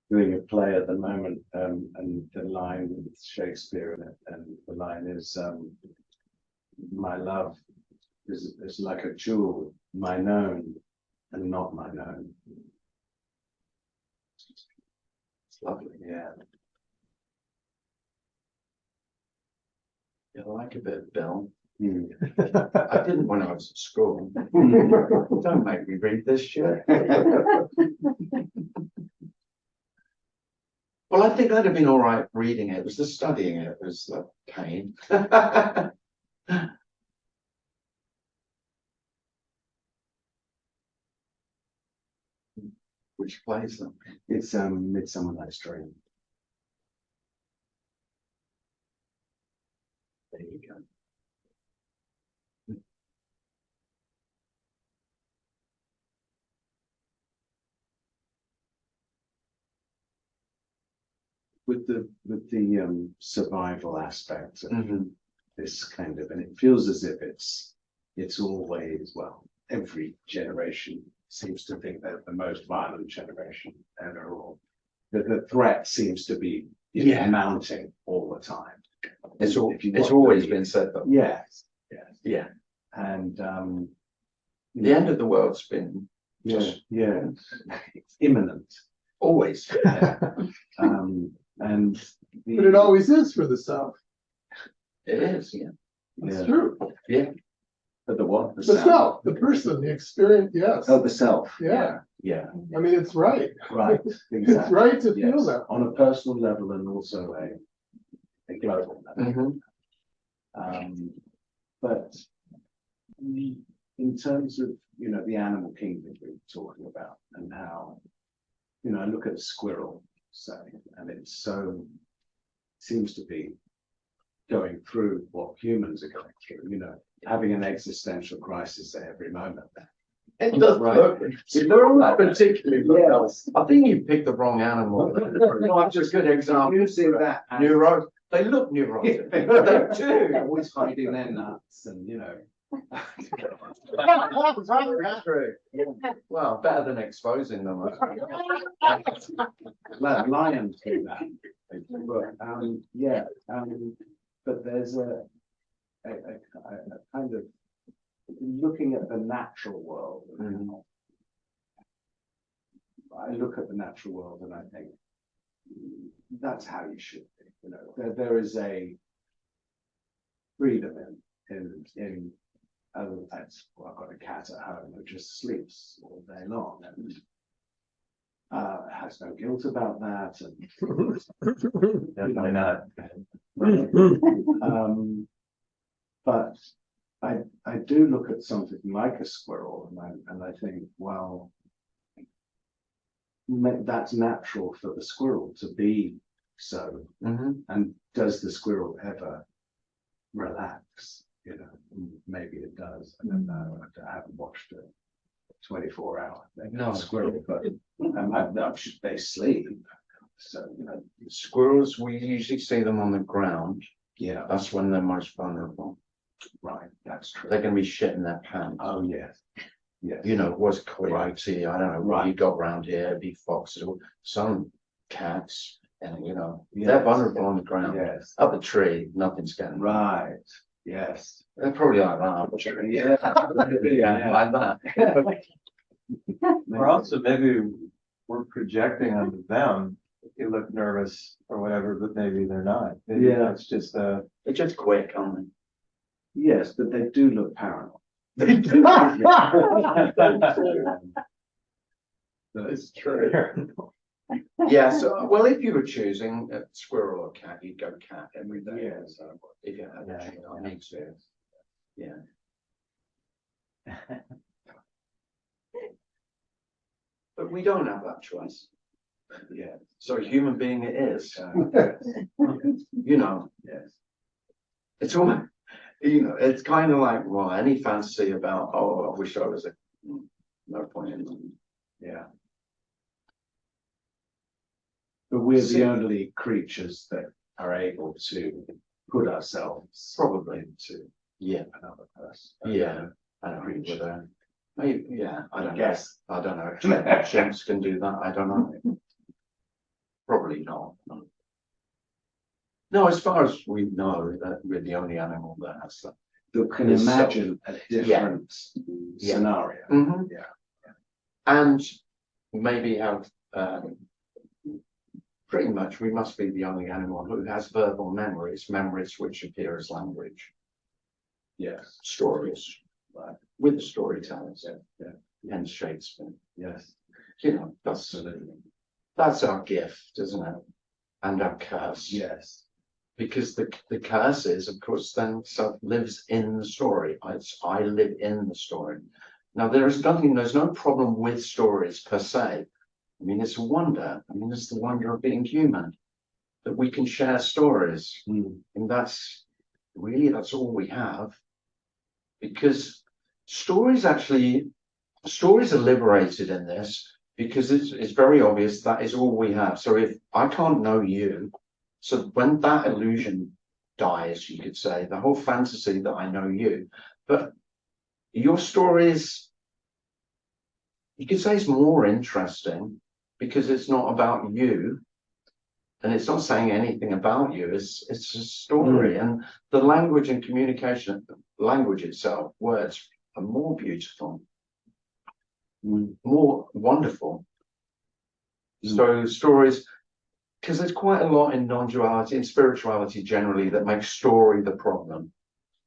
doing a play at the moment, and the line with Shakespeare in it, and the line is, "My love is like a jewel, my known and not my known." It's lovely. Yeah. Yeah, I like a bit of Bill. Mm. I didn't when I was at school. Don't make me read this shit. Well, I think I'd have been all right reading it. It was the studying it was the pain. Which plays them? It's Midsummer Night's Dream. There you go. With the survival aspect of this kind of, and it feels as if it's always, well, every generation seems to think they're the most violent generation ever, or the threat seems to be mounting all the time. It's always been said that. Yes, Yeah. and the end of the world's been it's imminent. Always. And but it always is for the South. It is, yeah. That's true. Yeah. But the what? The self, the person, the experience, yes. Oh, the self. Yeah. Yeah. I mean, it's right. Right. Exactly. It's right to feel that. On a personal level and also a global level. But in terms of, the animal kingdom we were talking about, and how, I look at a squirrel, say, and it seems to be going through what humans are going through, having an existential crisis at every moment. It does, right. Squirrel not particularly. Yes. I think you picked the wrong animal. Not just good example. Using that neurotic. They look neurotic. They do. Always hiding their nuts, and True. Well, better than exposing them. Lions do that. But there's a kind of looking at the natural world. I look at the natural world and I think that's how you should be. There is a freedom in I've got a cat at home who just sleeps all day long and has no guilt about that, and Definitely not. But I do look at something like a squirrel and I think, well, that's natural for the squirrel to be so. And does the squirrel ever relax? Maybe it does. I don't know. I haven't watched a 24-hour squirrel, but they sleep. So squirrels, we usually see them on the ground. Yeah, that's when they're most vulnerable. Right, that's true. They're going to be shitting their pants. Oh yes, yes. Was coyote? I don't know what you got around here. It'd be foxes. Some cats, and they're vulnerable on the ground. Yes, up a tree, nothing's getting. Right. Yes. They're probably like that. Like that. Or also maybe we're projecting onto them. You look nervous or whatever, but maybe they're not. Maybe it's just they're just quick, aren't they? Yes, but they do look paranoid. They do. That is true. Yeah, so well, if you were choosing a squirrel or cat, you'd go cat every day. Yeah. So if you had a choice, I need to. Yeah. But we don't have that choice. Yeah. So a human being it is. Yes. It's almost, it's kind of like, well, any fantasy about, I wish I was no point in them. Yeah. But we're the only creatures that are able to put ourselves probably into another person. Yeah, I don't agree with that. Maybe, I don't guess. I don't know. Chimps can do that. I don't know. Probably not. No. No, as far as we know, that we're the only animal that has that. That can It's imagine a different Yeah. scenario. Mhm. Yeah. And maybe have, pretty much, we must be the only animal who has verbal memories, memories which appear as language, Yes. stories, Right. with the storytellers, Yeah. and Shakespeare. Yes. You know, Absolutely. that's our gift, isn't it? And our curse. Yes. Because the curse is, of course, then self lives in the story. I live in the story. Now, there's no problem with stories per se. I mean, it's a wonder. I mean, it's the wonder of being human, that we can share stories. Mm. And that's all we have. Because stories are liberated in this, because it's very obvious that is all we have. So if I can't know you, so when that illusion dies, you could say, the whole fantasy that I know you, but your stories, you could say, is more interesting because it's not about you, and it's not saying anything about you. It's a story, and the language and communication, language itself, words are more beautiful, more wonderful. So stories, because there's quite a lot in non-duality and spirituality generally that makes story the problem.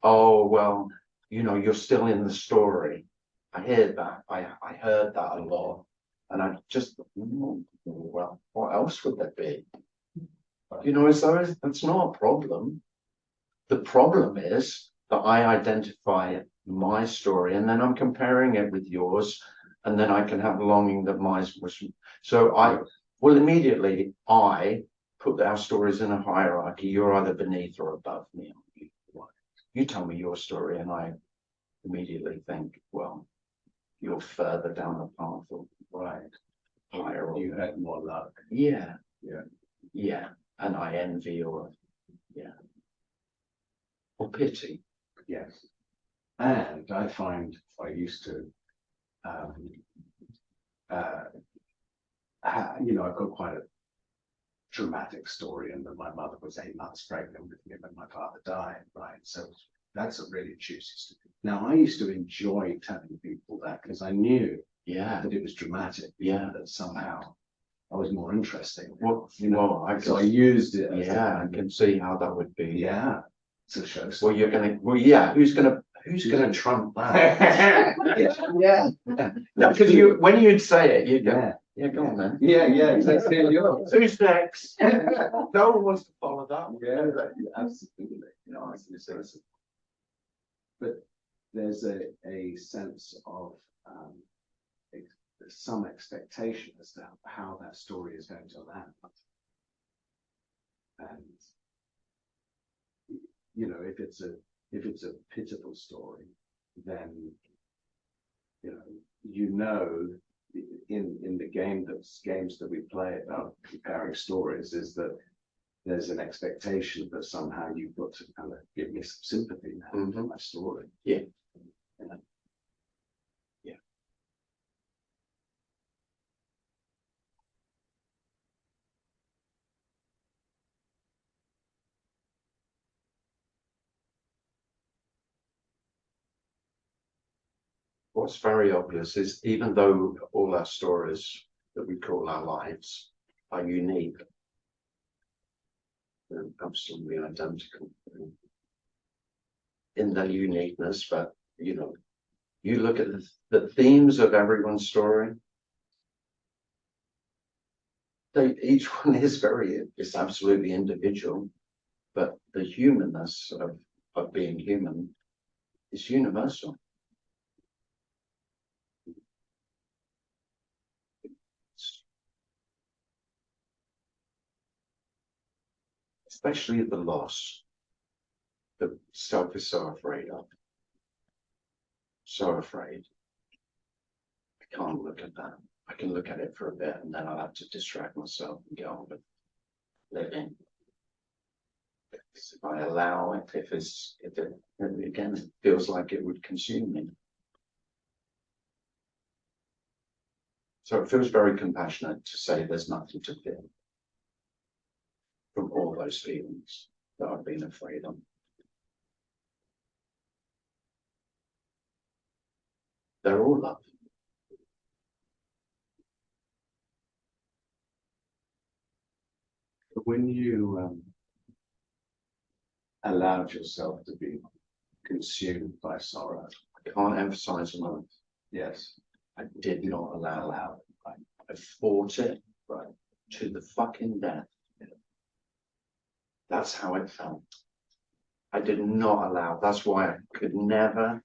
Oh, well, you know, you're still in the story. I hear that. I heard that a lot. And I just, well, what else would there be? You know, so that's not a problem. The problem is that I identify my story and then I'm comparing it with yours, and then I can have longing that mine was. So immediately I put our stories in a hierarchy. You're either beneath or above me. You tell me your story, and I immediately think, well, you're further down the path, or Right. higher. You had more luck. Yeah. Yeah. Yeah. And I envy, or pity. Yes. And I find I used to, you know, I've got quite a dramatic story, and that my mother was 8 months pregnant with me when my father died, right? So that's a really juicy story. Now, I used to enjoy telling people that because I knew that it was dramatic, that somehow I was more interesting. Well, you know, well, so I used it. As I can see how that would be. Yeah. It's a show. Well, who's gonna trump that? Yeah. No, because when you'd say it, you'd go, go on then. Yeah, exactly. Who's next? No one wants to follow that. Yeah, absolutely. You know, but there's a sense of some expectation as to how that story is going to land. And you know, if it's a pitiful story, then you know in the games that we play about comparing stories, is that there's an expectation that somehow you've got to kind of give me some sympathy now for my story. Yeah. What's very obvious is, even though all our stories that we call our lives are unique, they're absolutely identical in their uniqueness, but you look at the themes of everyone's story, each one is absolutely individual, but the humanness of being human is universal. Especially the loss that self is so afraid of. So afraid. I can't look at that. I can look at it for a bit, and then I'll have to distract myself and get on with living. If I allow it, if it again, it feels like it would consume me. So it feels very compassionate to say there's nothing to feel. those feelings that I've been afraid of. They're all love. When you allowed yourself to be consumed by sorrow, I can't emphasize enough. yes, I did not allow it. I fought it right to the fucking death. That's how it felt. I did not allow. That's why I could never.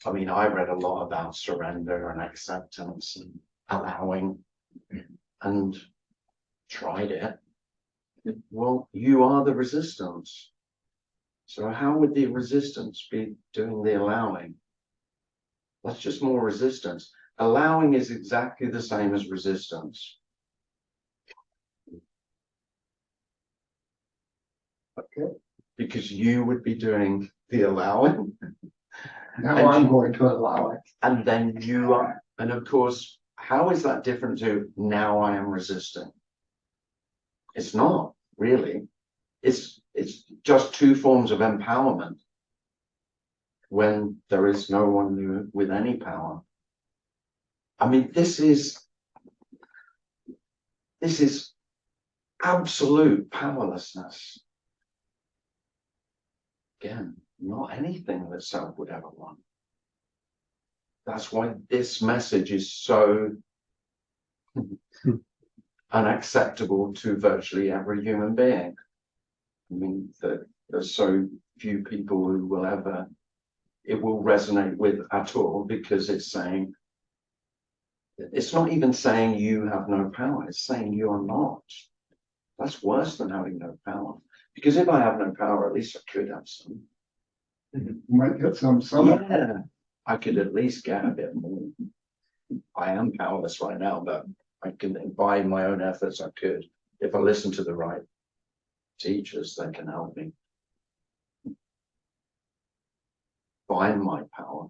I mean, I read a lot about surrender and acceptance and allowing, and tried it. Well, you are the resistance. So how would the resistance be doing the allowing? That's just more resistance. Allowing is exactly the same as resistance. Okay. Because you would be doing the allowing. Now And I'm you- going to allow it. And then you are, and of course, how is that different to now I am resisting? It's not really. It's just two forms of empowerment when there is no one with any power. I mean, this is absolute powerlessness. Again, not anything that self would ever want. That's why this message is so unacceptable to virtually every human being. I mean, there's so few people who will ever, it will resonate with at all, because it's saying, it's not even saying you have no power, it's saying you're not. That's worse than having no power. Because if I have no power, at least I could have some. You might get some. Yeah, I could at least get a bit more. I am powerless right now, but I can, by my own efforts, I could. If I listen to the right teachers, they can help me find my power.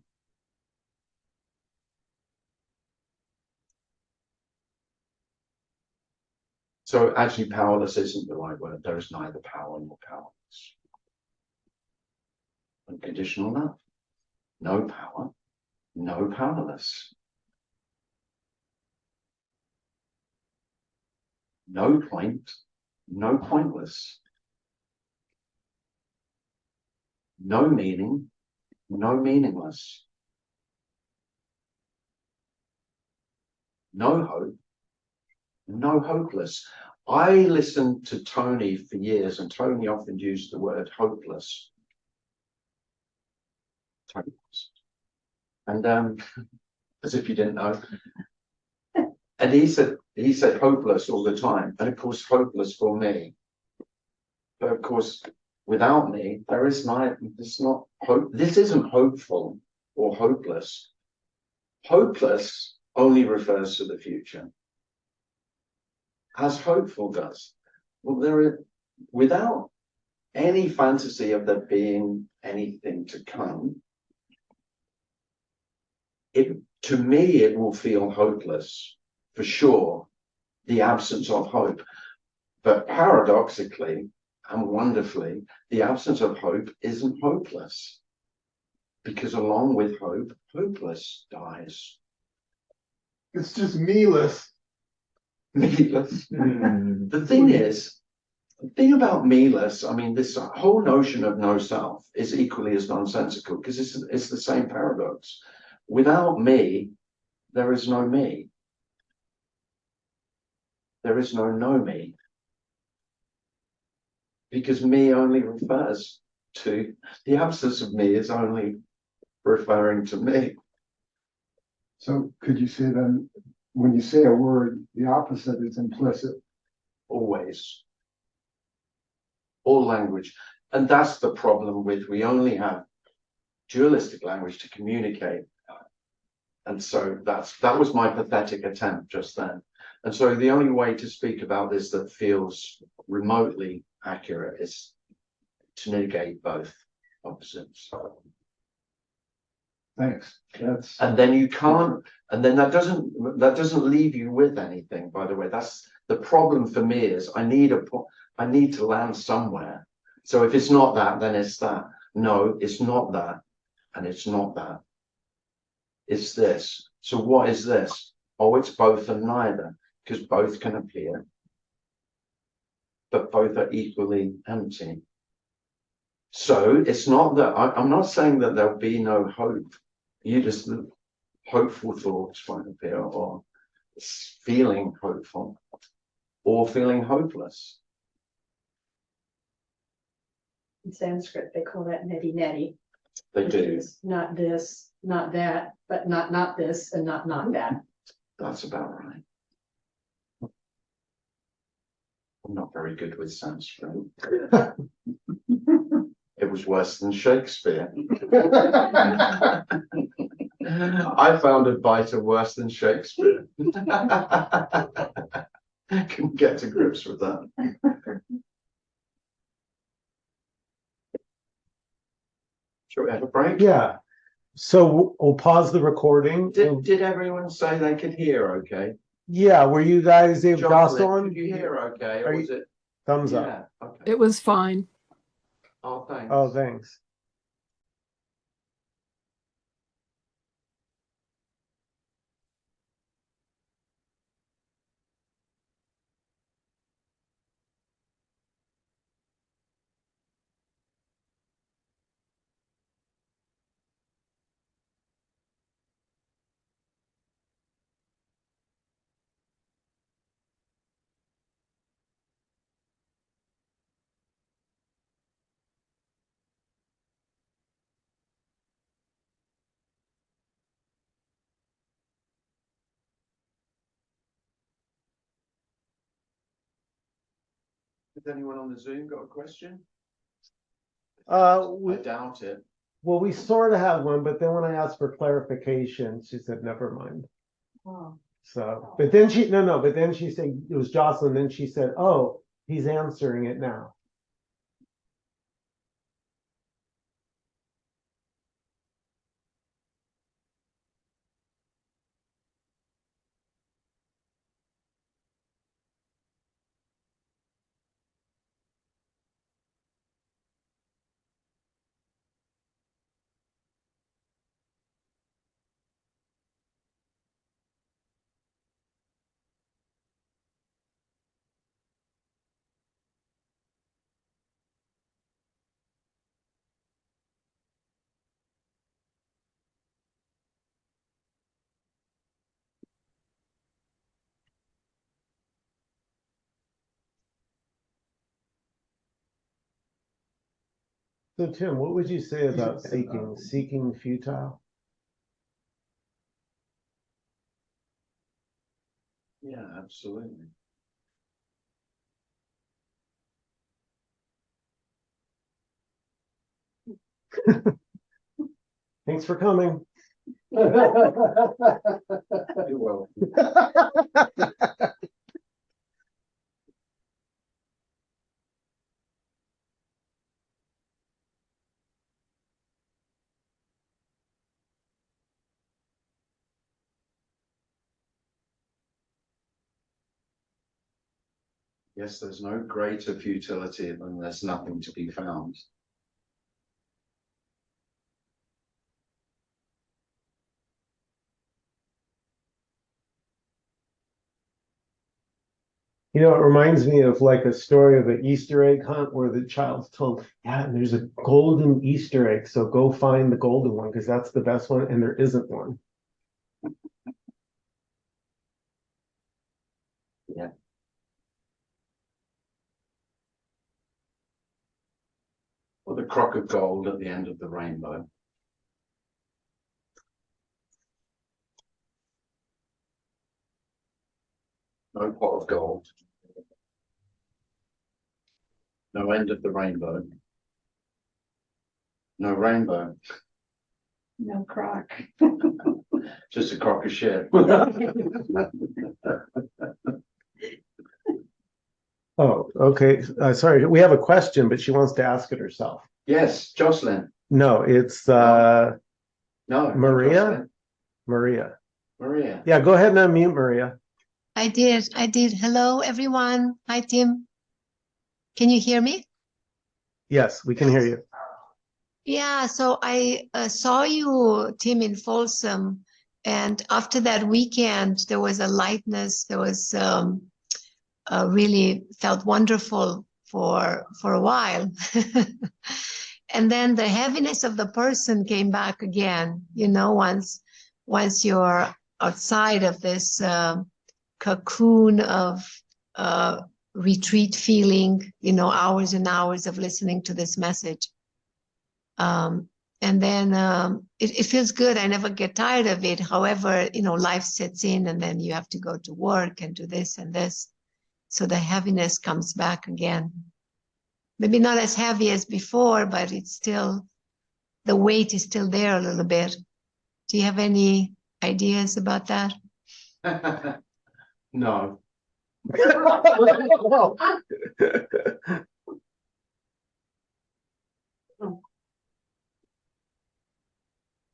So actually powerless isn't the right word. There is neither power nor powerless. Unconditional love. No power, no powerless. No point, no pointless. No meaning, no meaningless. No hope, no hopeless. I listened to Tony for years, and Tony often used the word hopeless. And as if you didn't know. And he said hopeless all the time. And of course, hopeless for me. But of course, without me, there is not, it's not hope. This isn't hopeful or hopeless. Hopeless only refers to the future, as hopeful does. Well, without any fantasy of there being anything to come, to me, it will feel hopeless, for sure, the absence of hope. But paradoxically and wonderfully, the absence of hope isn't hopeless. Because along with hope, hopeless dies. It's just me-less. Me-less. The thing about me-less, I mean, this whole notion of no self is equally as nonsensical, because it's the same paradox. Without me, there is no me. There is no me. Because me only refers to, the absence of me is only referring to me. So could you say then, when you say a word, the opposite is implicit? Always. All language. And that's the problem with, we only have dualistic language to communicate. And so that was my pathetic attempt just then. And so the only way to speak about this that feels remotely accurate is to negate both opposites. Thanks. And then you can't, and then that doesn't leave you with anything, by the way. That's the problem for me, is I need I need to land somewhere. So if it's not that, then it's that. No, it's not that. And it's not that. It's this. So what is this? Oh, it's both and neither, because both can appear, but both are equally empty. So it's not that I'm not saying that there'll be no hope. You just hopeful thoughts won't appear, or feeling hopeful, or feeling hopeless. In Sanskrit, they call that neti neti. They which do. is not this, not that, but not this, and not that. That's about right. I'm not very good with Sanskrit. It was worse than Shakespeare. I found Advaita worse than Shakespeare. I couldn't get to grips with that. Shall we have a break? Yeah. So we'll pause the recording. Did everyone say they could hear okay? Yeah, were you guys able, Jocelyn, Jocelyn? could you hear okay? Are Or you- was it? Thumbs up. Yeah, okay. It was fine. Oh, thanks. Oh, thanks. Has anyone on the Zoom got a question? I I doubt it. Well, we sort of had one, but then when I asked for clarification, she said, never mind. Oh. So, but then but then she said, it was Jocelyn, then she said, oh, he's answering it now. So Tim, what would you say about seeking futile? Yeah, absolutely. Thanks for coming. You're welcome. Yes, there's no greater futility than there's nothing to be found. You know, it reminds me of like a story of an Easter egg hunt where the child's told, yeah, there's a golden Easter egg, so go find the golden one because that's the best one, and there isn't one. Yeah. Or the crock of gold at the end of the rainbow. No pot of gold. No end of the rainbow. No rainbow. No crock. Just a crock of shit. Oh, okay. Sorry, we have a question, but she wants to ask it herself. Yes, Jocelyn. No, it's No, Maria? Jocelyn. Maria. Maria. Yeah, go ahead and unmute Maria. I did. Hello, everyone. Hi, Tim. Can you hear me? Yes, we can hear you. Yeah, so I saw you, Tim, in Folsom, and after that weekend, there was a lightness. There was really felt wonderful for a while, and then the heaviness of the person came back again. You know, once you're outside of this cocoon of retreat feeling, you know, hours and hours of listening to this message. And then it feels good. I never get tired of it. However, you know, life sets in and then you have to go to work and do this and this. So the heaviness comes back again. Maybe not as heavy as before, but it's still, the weight is still there a little bit. Do you have any ideas about that? No.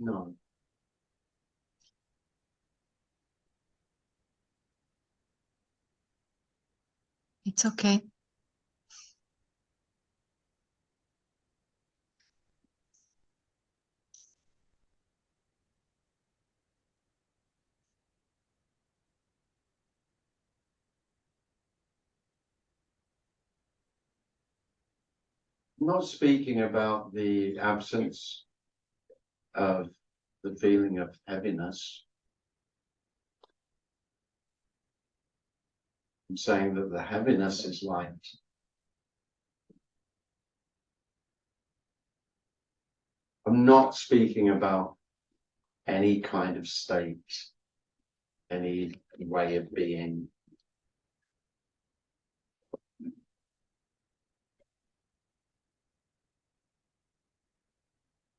No. It's okay. I'm not speaking about the absence of the feeling of heaviness. I'm saying that the heaviness is light. I'm not speaking about any kind of state, any way of being.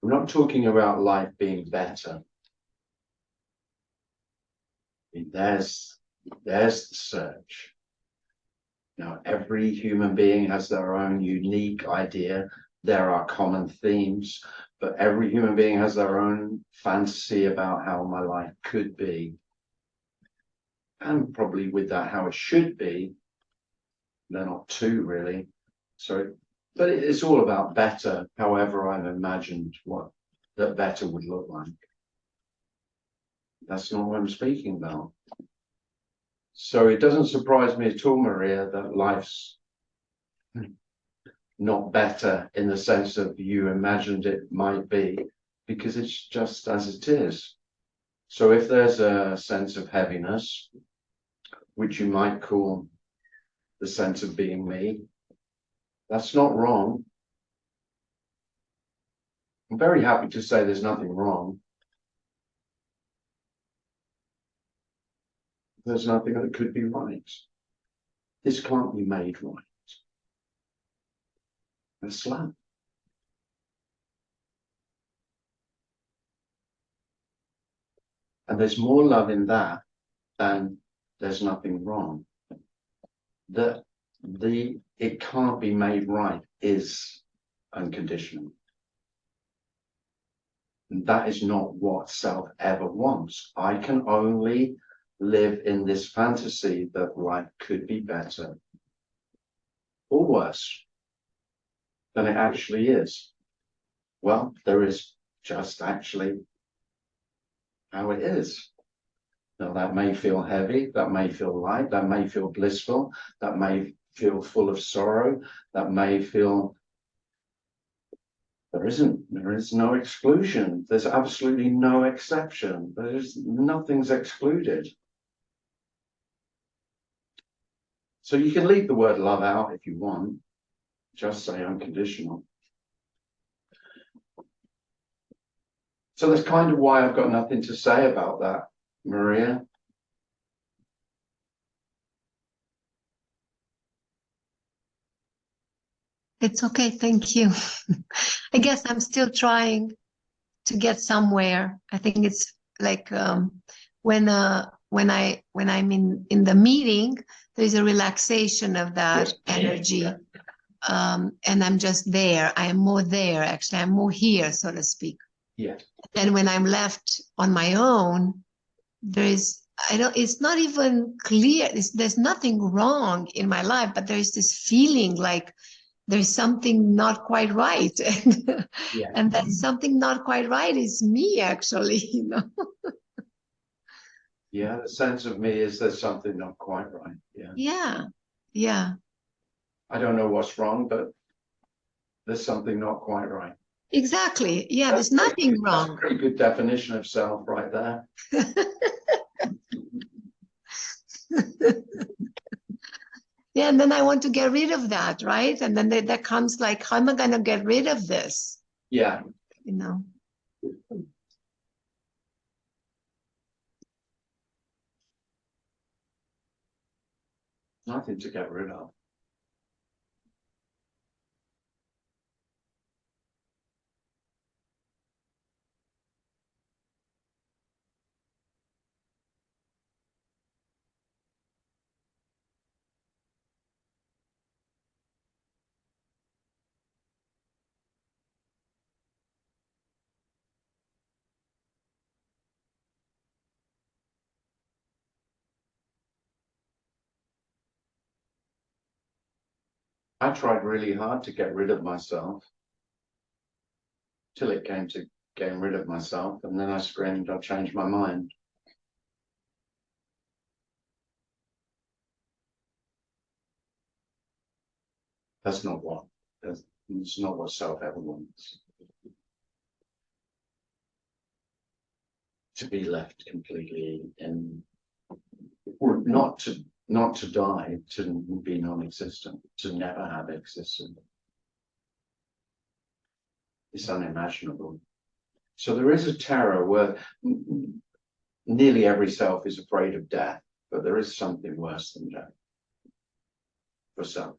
I'm not talking about life being better. There's the search. Now, every human being has their own unique idea. There are common themes, but every human being has their own fantasy about how my life could be. And probably with that, how it should be. They're not two, really. So, but it's all about better, however I've imagined what that better would look like. That's not what I'm speaking about. So it doesn't surprise me at all, Maria, that life's not better in the sense that you imagined it might be, because it's just as it is. So if there's a sense of heaviness, which you might call the sense of being me, that's not wrong. I'm very happy to say there's nothing wrong. There's nothing that could be right. This can't be made right. That's love. And there's more love in that than there's nothing wrong. It can't be made right is unconditional. And that is not what self ever wants. I can only live in this fantasy that life could be better or worse than it actually is. Well, there is just actually how it is. Now, that may feel heavy, that may feel light, that may feel blissful, that may feel full of sorrow, that may feel there is no exclusion. There's absolutely no exception. Nothing's excluded. So you can leave the word love out if you want. Just say unconditional. So that's kind of why I've got nothing to say about that, Maria. It's okay, thank you. I guess I'm still trying to get somewhere. I think it's like when I'm in the meeting, there's a relaxation of that energy, and I'm just there. I am more there, actually. I'm more here, so to speak. Yeah. And when I'm left on my own, there is I don't, it's not even clear. There's nothing wrong in my life, but there's this feeling like there's something not quite right. And, Yeah. and that something not quite right is me, actually, you know. Yeah, the sense of me is there's something not quite right. Yeah. Yeah. Yeah. I don't know what's wrong, but there's something not quite right. Exactly. Yeah, That's there's nothing that's a wrong. pretty good definition of self right there. Yeah, and then I want to get rid of that, right? And then there comes like, how am I going to get rid of this? Yeah. You know? Nothing to get rid of. I tried really hard to get rid of myself till it came to getting rid of myself, and then I screamed, I've changed my mind. That's not what it's not what self ever wants. To be left completely in, or not to die, to be non-existent, to never have existed. It's unimaginable. So there is a terror where nearly every self is afraid of death, but there is something worse than death for some,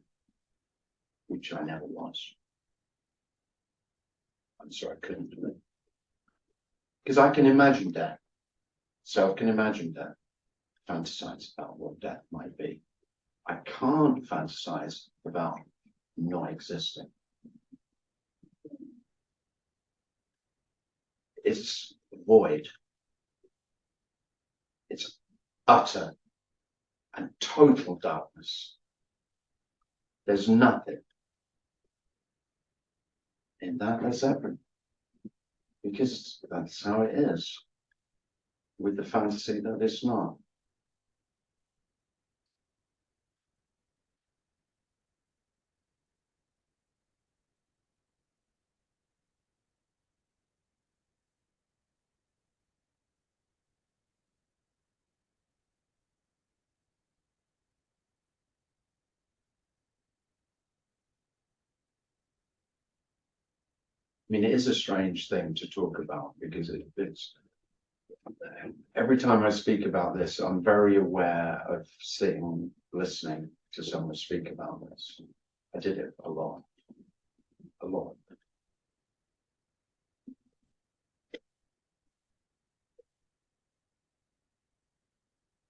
which I never was. I'm sorry, I couldn't do it. Because I can imagine death. Self can imagine death, fantasize about what death might be. I can't fantasize about not existing. It's void. It's utter and total darkness. There's nothing in that that's ever, because that's how it is with the fantasy that it's not. I mean, it is a strange thing to talk about because it's every time I speak about this, I'm very aware of sitting, listening to someone speak about this. I did it a lot, a lot.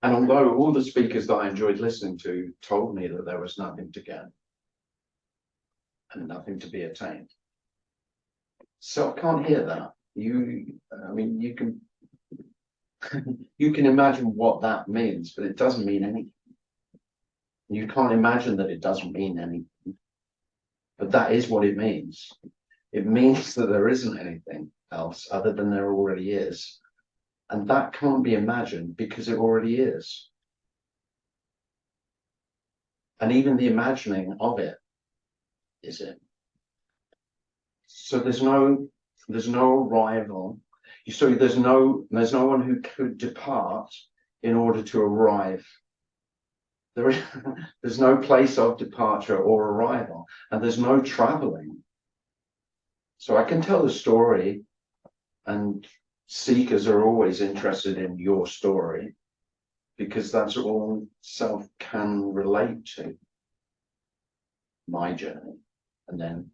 And although all the speakers that I enjoyed listening to told me that there was nothing to get and nothing to be attained, so I can't hear that. I mean, you can you can imagine what that means, but it doesn't mean anything. You can't imagine that it doesn't mean anything, but that is what it means. It means that there isn't anything else other than there already is. And that can't be imagined because it already is. And even the imagining of it is it. So there's no arrival. So there's no one who could depart in order to arrive. There's no place of departure or arrival, and there's no traveling. So I can tell the story, and seekers are always interested in your story because that's all self can relate to. My journey, and then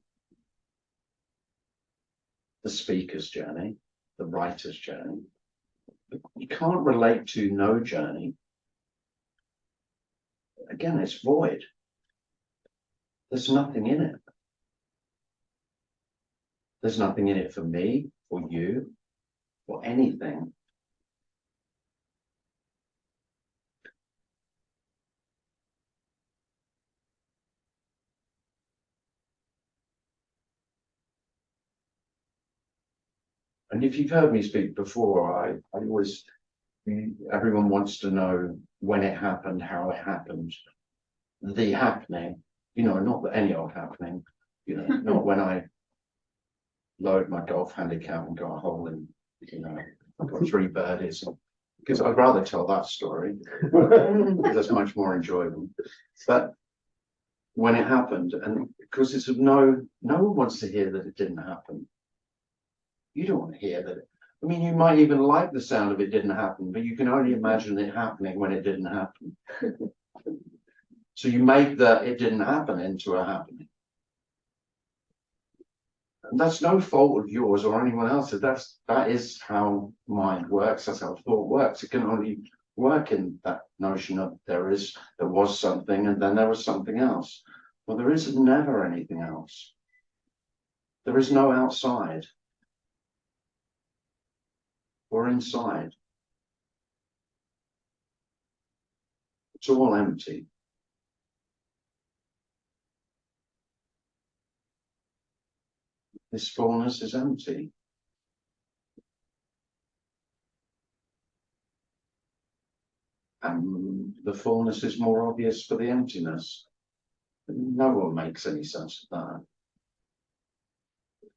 the speaker's journey, the writer's journey. But you can't relate to no journey. Again, it's void. There's nothing in it. There's nothing in it for me, for you, for anything. And if you've heard me speak before, I always, everyone wants to know when it happened, how it happened, the happening, not that any old happening, not when I lowered my golf handicap and got a hole in, got 3 birdies. Because I'd rather tell that story. That's much more enjoyable. But when it happened, and because it's of no one wants to hear that it didn't happen. You don't want to hear that. I mean, you might even like the sound of it didn't happen, but you can only imagine it happening when it didn't happen. So you make the it didn't happen into a happening. And that's no fault of yours or anyone else's. That is how mind works. That's how thought works. It can only work in that notion of there was something and then there was something else. Well, there is never anything else. There is no outside or inside. It's all empty. This fullness is empty. And the fullness is more obvious for the emptiness. No one makes any sense of that.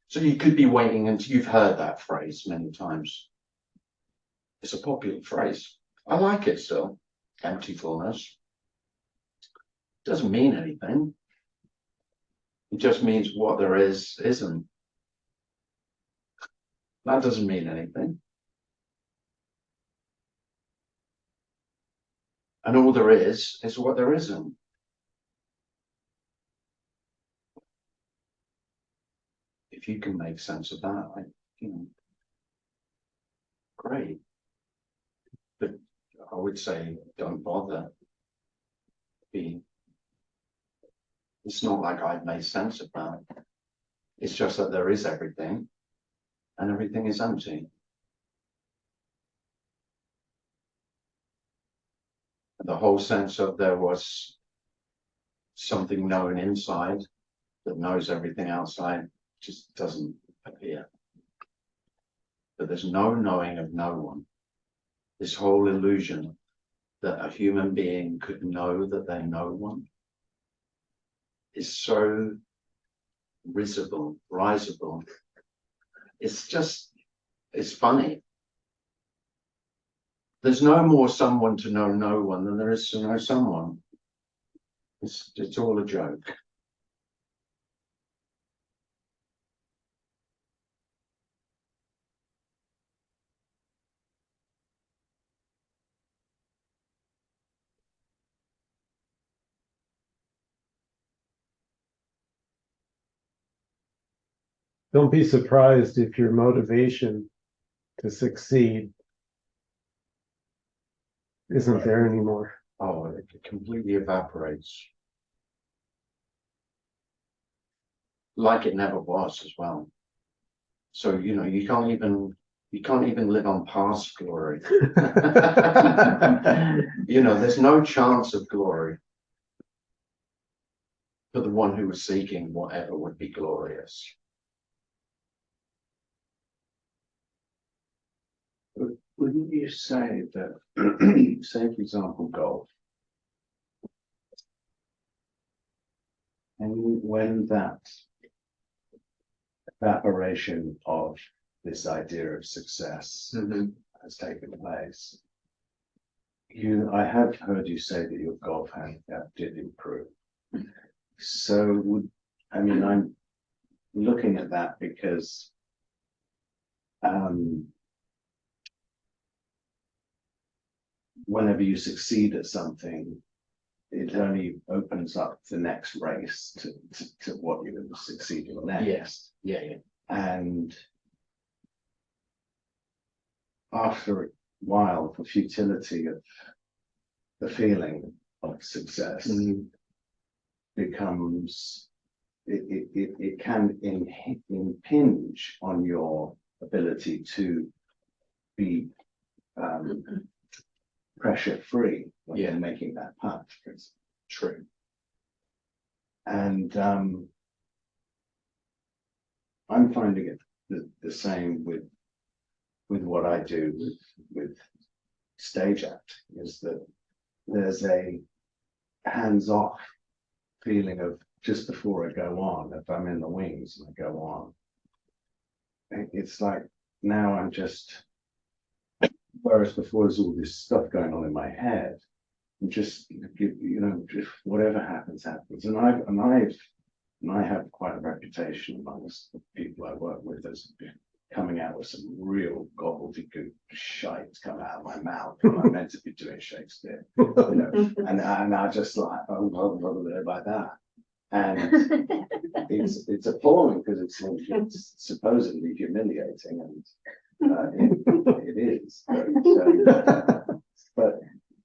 So you could be waiting until you've heard that phrase many times. It's a popular phrase. I like it still. Empty fullness. Doesn't mean anything. It just means what there is isn't. That doesn't mean anything. And all there is what there isn't. If you can make sense of that, great. But I would say don't bother. It's not like I've made sense of that. It's just that there is everything, and everything is empty. The whole sense of there was something known inside that knows everything outside just doesn't appear. But there's no knowing of no one. This whole illusion that a human being could know that they know one is so risible. It's funny. There's no more someone to know no one than there is to know someone. It's all a joke. Don't be surprised if your motivation to succeed isn't there anymore. Oh, it completely evaporates. Like it never was as well. So, you can't even live on past glory. There's no chance of glory for the one who was seeking whatever would be glorious. Wouldn't you say that, say for example, golf, and when that evaporation of this idea of success has taken place, I have heard you say that your golf handicap did improve. So I'm looking at that because whenever you succeed at something, it only opens up the next race to what you're succeeding next. Yes. Yeah. And after a while, the futility of the feeling of success becomes, it can impinge on your ability to be pressure free when you're making that putt, for instance. True. And I'm finding it the same with with what I do with stage act is that there's a hands-off feeling of just before I go on, if I'm in the wings and I go on, it's like now I'm just, whereas before there's all this stuff going on in my head, and just just whatever happens, and I have quite a reputation amongst the people I work with as coming out with some real gobbledygook shite come out of my mouth when I'm meant to be doing Shakespeare, and I just like like that, and it's appalling because it's supposedly humiliating, and it is, but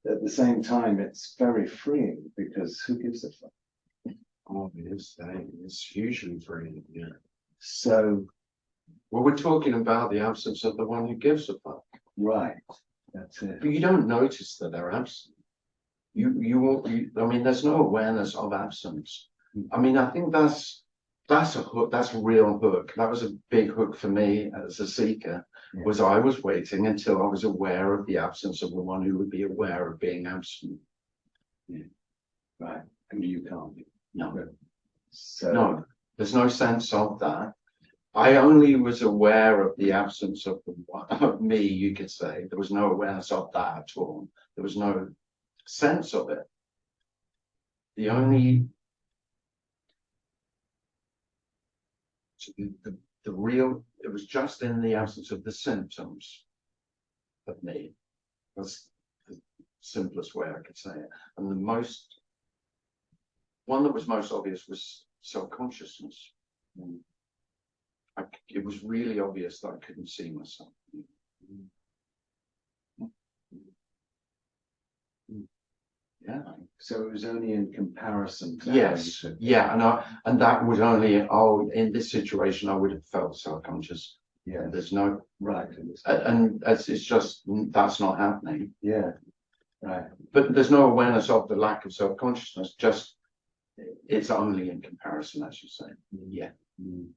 at the same time it's very freeing because who gives a fuck? Oh, it's hugely freeing, yeah. So, well, we're talking about the absence of the one who gives a fuck. right, that's it. But you don't notice that they're absent. I mean, there's no awareness of absence. I mean, I think that's a hook, that's a real hook. That was a big hook for me as a seeker, was I was waiting until I was aware of the absence of the one who would be aware of being absent. Yeah. Right, and you can't. No. So, No, there's no sense of that. I only was aware of the absence of of me, you could say. There was no awareness of that at all. There was no sense of it. The only the real, it was just in the absence of the symptoms of me. That's the simplest way I could say it. And the one that was most obvious was self-consciousness. It was really obvious that I couldn't see myself. Yeah. so it was only in comparison to Yes. Yeah. And that was only, in this situation, I would have felt self-conscious. Yeah. There's no, Right. and it's just, that's not happening. Yeah. Right. But there's no awareness of the lack of self-consciousness, just it's only in comparison, as you say. Yeah. Mm.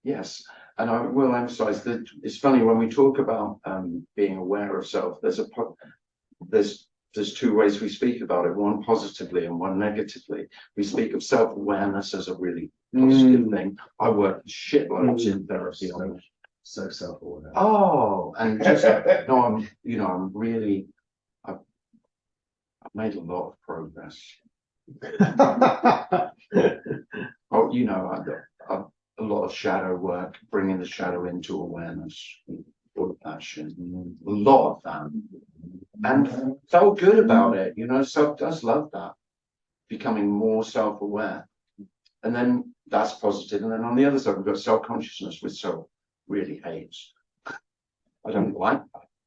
Yes, and I will emphasize that it's funny when we talk about being aware of self. There's two ways we speak about it: one positively and one negatively. We speak of self-awareness as a really positive thing. I work shitloads in therapy on it. So self-aware. Oh, and just no, I'm really, I've made a lot of progress. Oh, I've a lot of shadow work, bringing the shadow into awareness, all of that shit, a lot of that, and felt good about it. Self does love that, becoming more self-aware, and then that's positive. And then on the other side, we've got self-consciousness, which self really hates. I don't like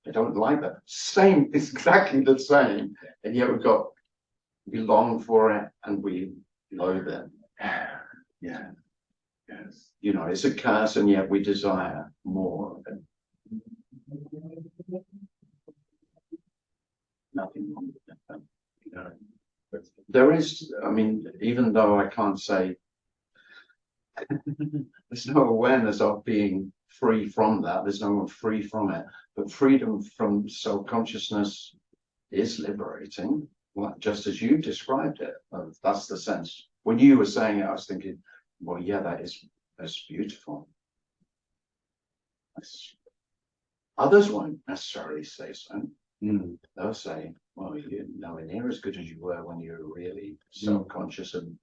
that. Same, it's exactly the same, and yet we long for it and we loathe it. Yeah. Yes. It's a curse, and yet we desire more of it. Nothing wrong with that. But there is, I mean, even though I can't say there's no awareness of being free from that, there's no one free from it, but freedom from self-consciousness is liberating, just as you described it. That's the sense. When you were saying it, I was thinking, well, yeah, that's beautiful. Others won't necessarily say so. They'll say, well, you're nowhere near as good as you were when you were really self-conscious and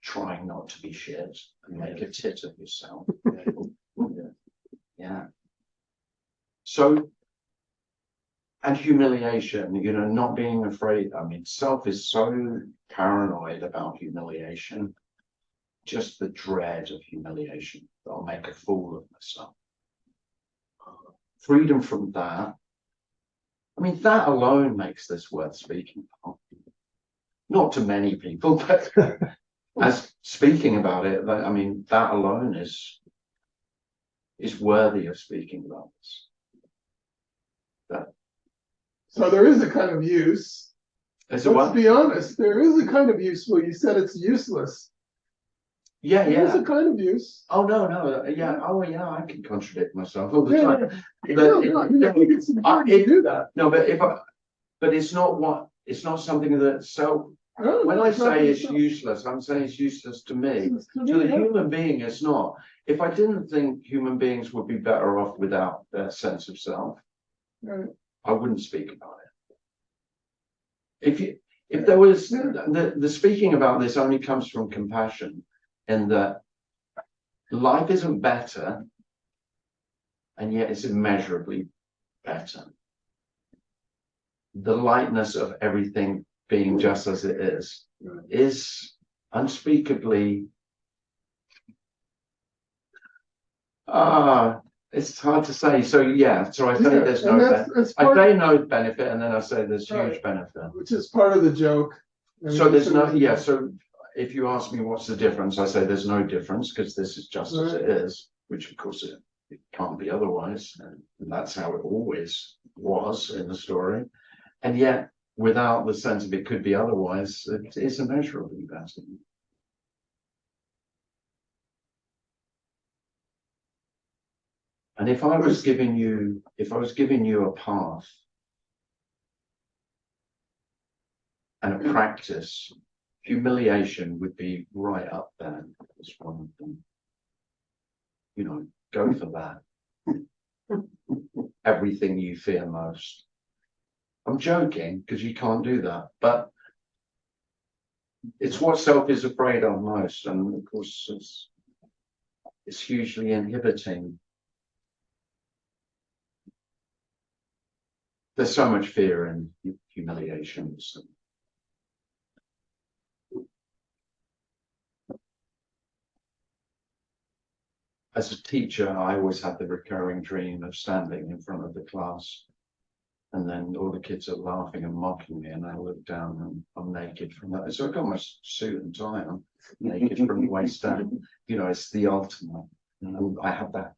trying not to be shit and make a tit of yourself. Yeah. So, and humiliation, not being afraid. I mean, self is so paranoid about humiliation. Just the dread of humiliation. I'll make a fool of myself. Freedom from that. I mean, that alone makes this worth speaking about. Not to many people, but as speaking about it, I mean, that alone is worthy of speaking about this. So there is a kind of use. Let's Be honest, there is a kind of use. Well, you said it's useless. Yeah, It is yeah. a kind of use. Oh, no, yeah. Oh, yeah, I can contradict myself all the Yeah, time. yeah. But No, it- no, I mean, I think it's important to do that. No, but it's not something that, so No, when no, I it's not say it's yourself. useless, I'm saying it's useless to me. It's to To me, the yeah. human being, it's not. If I didn't think human beings would be better off without their sense of self, Right. I wouldn't speak about it. If there was, the speaking about this only comes from compassion, and that life isn't better, and yet it's immeasurably better. The lightness of everything being just as it is unspeakably, it's hard to say. So yeah, so I say Yeah, there's and no that's I part, say no benefit, and then I say there's Right. huge benefit. which is part of the joke. I mean, So there's so no, there's a yeah, joke. so if you ask me what's the difference, I say there's no difference, because this is just as it is, which of course it can't be otherwise, and that's how it always was in the story. And yet, without the sense of it could be otherwise, it is immeasurably better. And if I was giving you a path and a practice, humiliation would be right up there as one of them. You know, go for that. Everything you fear most. I'm joking, because you can't do that, but it's what self is afraid of most, and of course it's hugely inhibiting. There's so much fear in humiliation. As a teacher, I always had the recurring dream of standing in front of the class, and then all the kids are laughing and mocking me, and I look down and I'm naked from that. So I got my suit and tie on, naked from the waist down. You know, it's the ultimate. And I had that.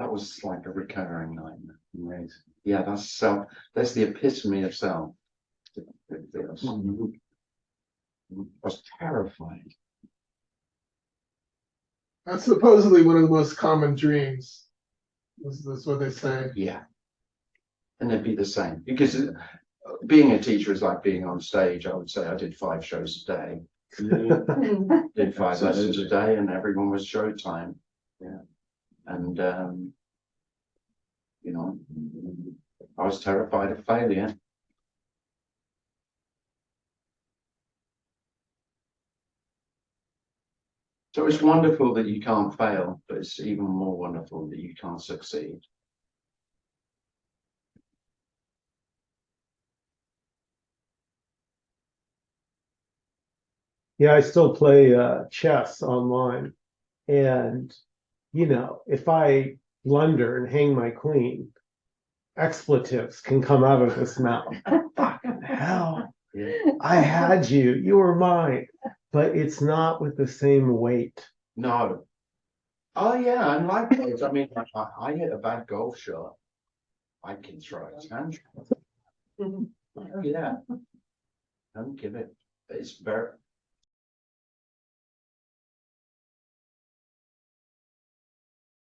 That was like a recurring nightmare. Right. Yeah, that's self. That's the epitome of self. I was terrified. That's supposedly one of the most common dreams. That's what they say. Yeah. And they'd be the same, because being a teacher is like being on stage. I would say I did 5 shows a day, did 5 lessons a day, and everyone was showtime. Yeah. And you know, I was terrified of failure. So it's wonderful that you can't fail, but it's even more wonderful that you can't succeed. Yeah, I still play chess online. And, you know, if I blunder and hang my queen, expletives can come out of his mouth. Fucking hell. Yeah. I had you. You were mine. But it's not with the same weight. No. Oh yeah, and likewise, I mean, I hit a bad golf shot, I can throw a tantrum. Yeah. Don't give it. It's very,